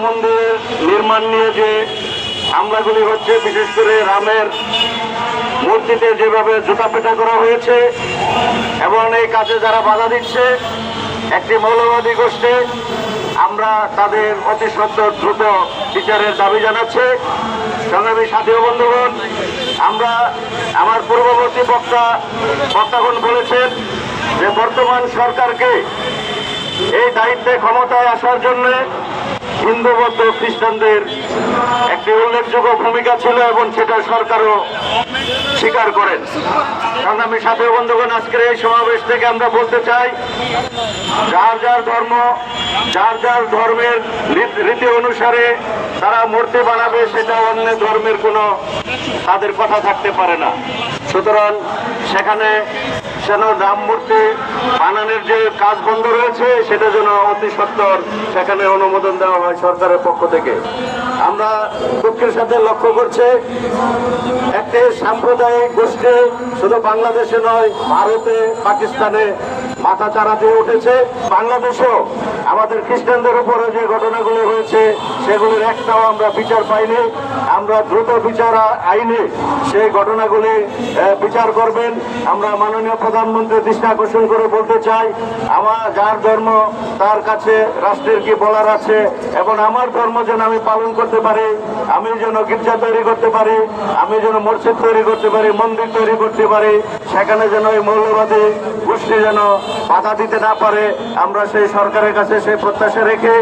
মন্দিরের নির্মাণ নিয়ে যে হামলাগুলি হচ্ছে, বিশেষ করে রামের মূর্তিতে যেভাবে জুতাপেটা করা হয়েছে এবং এই কাজে যারা বাধা দিচ্ছে একটি মৌলবাদী গোষ্ঠী, আমরা তাদের অতি সত্বর দ্রুত বিচারের দাবি জানাচ্ছি। সংগ্রামী সাথী ও বন্ধুগণ, আমরা আমার পূর্ববর্তী বক্তাগণ বলেছেন যে বর্তমান সরকারকে এই দায়িত্বে ক্ষমতায় আসার জন্য হিন্দু বৌদ্ধ খ্রিস্টানদের একটি উল্লেখযোগ্য ভূমিকা ছিল এবং সেটা সরকারও স্বীকার করেন। সংগ্রামী সাথী ও বন্ধুগণ, আজকের এই সমাবেশ থেকে আমরা বলতে চাই, যার যার ধর্ম, যার যার ধর্মের রীতি অনুসারে তারা মূর্তি বানাবে, সেটা অন্য ধর্মের কোনো তাদের কথা থাকতে পারে না। সুতরাং সেখানে যেন রাম মূর্তি বানানোর যে কাজ বন্ধ রয়েছে সেটা যেন অতি সত্বর সেখানে অনুমোদন দেওয়া হয় সরকারের পক্ষ থেকে। আমরা দুঃখের সাথে লক্ষ্য করছি একটি সাম্প্রদায়িক গোষ্ঠী শুধু বাংলাদেশে নয়, ভারতে, পাকিস্তানে মাথা চারা দিয়ে উঠেছে। বাংলাদেশেও আমাদের খ্রিস্টানদের উপরে যে ঘটনাগুলো হয়েছে সেগুলির একটাও আমরা বিচার পাইনি। আমরা দ্রুত বিচার আইনে সেই ঘটনাগুলি বিচার করবেন। আমরা মাননীয় প্রধানমন্ত্রীর দৃষ্টি আকর্ষণ করে বলতে চাই, আমার যার ধর্ম তার কাছে রাষ্ট্রের কি বলার আছে, এবং আমার ধর্ম যেন আমি পালন করতে পারি, আমি যেন গির্জা তৈরি করতে পারি, আমি যেন মসজিদ তৈরি করতে পারি, মন্দির তৈরি করতে পারি, সেখানে যেন এই মৌলবাদী গোষ্ঠী যেন বাধা দিতে না পারে, আমরা সেই সরকারের কাছে সেই প্রত্যাশা রেখে